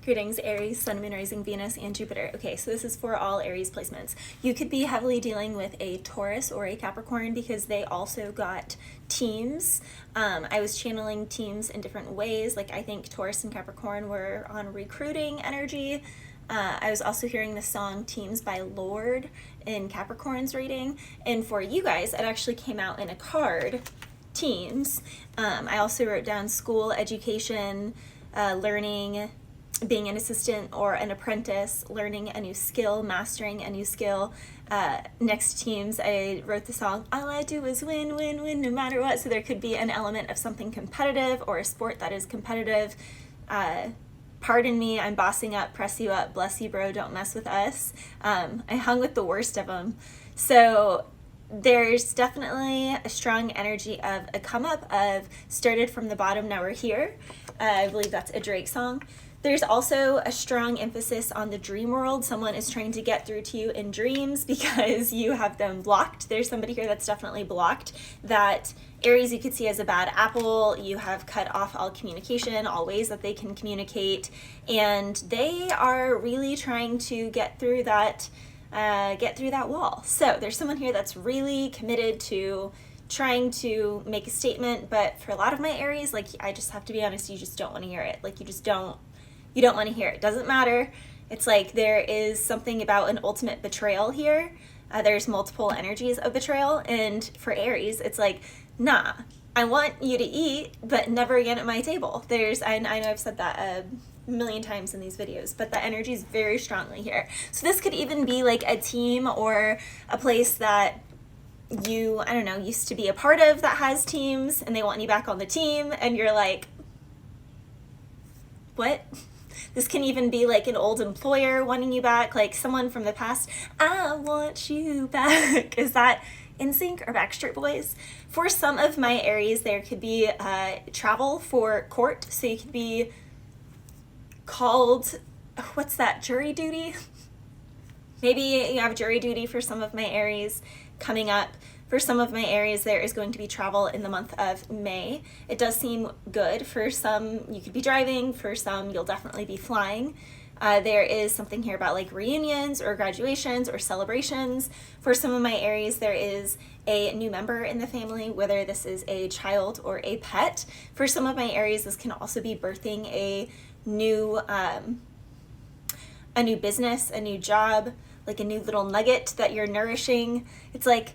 Greetings, Aries, Sun, Moon, Rising, Venus, and Jupiter. Okay, so this is for all Aries placements. You could be heavily dealing with a Taurus or a Capricorn because they also got teams. I was channeling teams in different ways. Like I think Taurus and Capricorn were on recruiting energy. I was also hearing the song Teams by Lord in Capricorn's reading. And for you guys, it actually came out in a card, teams. I also wrote down school, education, learning, being an assistant or an apprentice, learning a new skill, mastering a new skill. Next teams, I wrote the song, all I do is win, win, win, no matter what. So there could be an element of something competitive or a sport that is competitive. Pardon me, I'm bossing up, press you up, bless you, bro, don't mess with us. I hung with the worst of them. So there's definitely a strong energy of a come up of started from the bottom, now we're here. I believe that's a Drake song. There's also a strong emphasis on the dream world. Someone is trying to get through to you in dreams because you have them blocked. There's somebody here that's definitely blocked. That Aries you could see as a bad apple. You have cut off all communication, all ways that they can communicate, and they are really trying to get through that wall. So there's someone here that's really committed to trying to make a statement, but for a lot of my Aries, like I just have to be honest, you just don't want to hear it. Like you don't want to hear it. Doesn't matter. It's like there is something about an ultimate betrayal here. There's multiple energies of betrayal, and for Aries, it's like, nah, I want you to eat, but never again at my table. I know I've said that a million times in these videos, but the energy is very strongly here. So this could even be like a team or a place that you, I don't know, used to be a part of that has teams, and they want you back on the team, and you're like, what? This can even be like an old employer wanting you back, like someone from the past. I want you back. Is that NSYNC or Backstreet Boys? For some of my Aries, there could be travel for court. So you could be called, what's that, jury duty? Maybe you have jury duty for some of my Aries coming up. For some of my Aries, there is going to be travel in the month of May. It does seem good. For some, you could be driving. For some, you'll definitely be flying. There is something here about like reunions or graduations or celebrations. For some of my Aries, there is a new member in the family, whether this is a child or a pet. For some of my Aries, this can also be birthing a new business, a new job, like a new little nugget that you're nourishing. It's like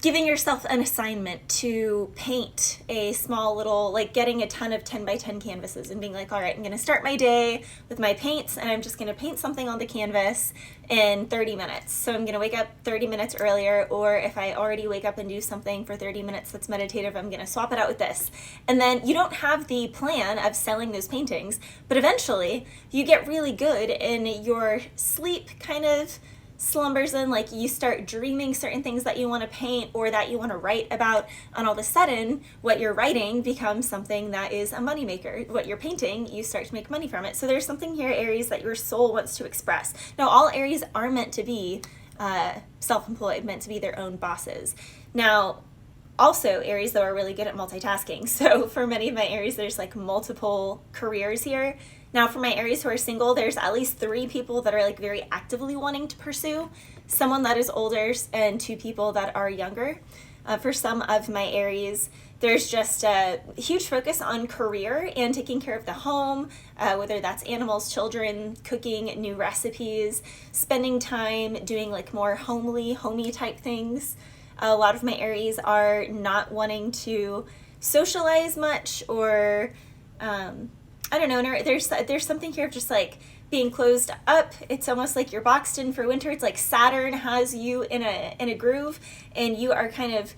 giving yourself an assignment to paint a small little, like getting a ton of 10 by 10 canvases and being like, all right, I'm going to start my day with my paints and I'm just going to paint something on the canvas in 30 minutes. So I'm going to wake up 30 minutes earlier, or if I already wake up and do something for 30 minutes that's meditative, I'm going to swap it out with this. And then you don't have the plan of selling those paintings, but eventually you get really good in your sleep kind of slumbers in, like you start dreaming certain things that you want to paint or that you want to write about, and all of a sudden what you're writing becomes something that is a moneymaker. What you're painting, you start to make money from it. So there's something here, Aries, that your soul wants to express. Now all Aries are meant to be self-employed, meant to be their own bosses. Now also Aries though are really good at multitasking. So for many of my Aries, there's like multiple careers here. Now for my Aries who are single, there's at least 3 people that are like very actively wanting to pursue, someone that is older and 2 people that are younger. For some of my Aries, there's just a huge focus on career and taking care of the home, whether that's animals, children, cooking new recipes, spending time doing like more homey type things. A lot of my Aries are not wanting to socialize much, or I don't know, there's something here of just like being closed up. It's almost like you're boxed in for winter. It's like Saturn has you in a groove, and you are kind of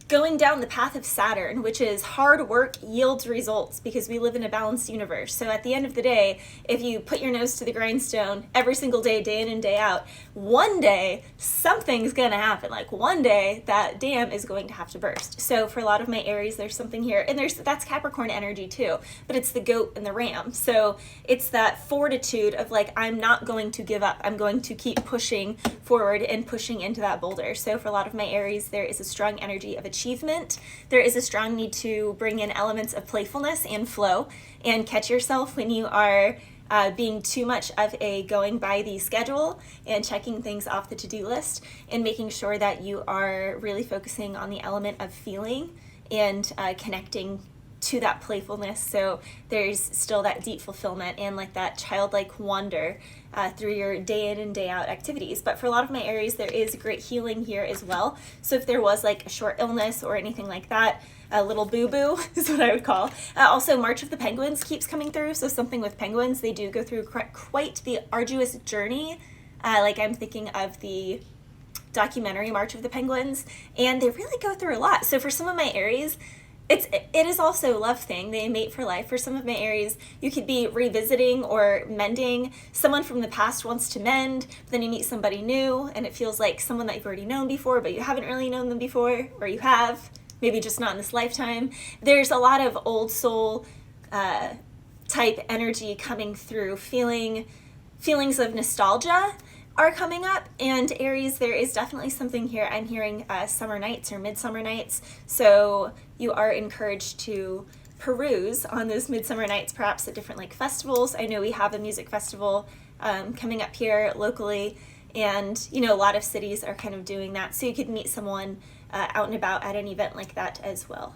going down the path of Saturn, which is hard work yields results, because we live in a balanced universe. So at the end of the day, if you put your nose to the grindstone every single day, day in and day out, one day something's gonna happen. Like one day that dam is going to have to burst. So for a lot of my Aries, there's something here, and that's Capricorn energy too, but it's the goat and the ram. So it's that fortitude of like, I'm not going to give up. I'm going to keep pushing forward and pushing into that boulder. So for a lot of my Aries, there is a strong energy of achievement achievement. There is a strong need to bring in elements of playfulness and flow, and catch yourself when you are being too much of a going by the schedule and checking things off the to-do list, and making sure that you are really focusing on the element of feeling and connecting to that playfulness, so there's still that deep fulfillment and like that childlike wonder through your day in and day out activities. But for a lot of my Aries, there is great healing here as well. So if there was like a short illness or anything like that, a little boo-boo is what I would call. Also, March of the Penguins keeps coming through, so something with penguins. They do go through quite the arduous journey. Like I'm thinking of the documentary March of the Penguins, and they really go through a lot. So for some of my Aries, it is also a love thing. They mate for life. For some of my Aries, you could be revisiting or mending. Someone from the past wants to mend, but then you meet somebody new, and it feels like someone that you've already known before, but you haven't really known them before, or you have, maybe just not in this lifetime. There's a lot of old soul type energy coming through. Feelings of nostalgia are coming up, and Aries, there is definitely something here. I'm hearing summer nights or midsummer nights, so you are encouraged to peruse on those midsummer nights, perhaps at different like festivals. I know we have a music festival coming up here locally, and you know, a lot of cities are kind of doing that, so you could meet someone out and about at an event like that as well.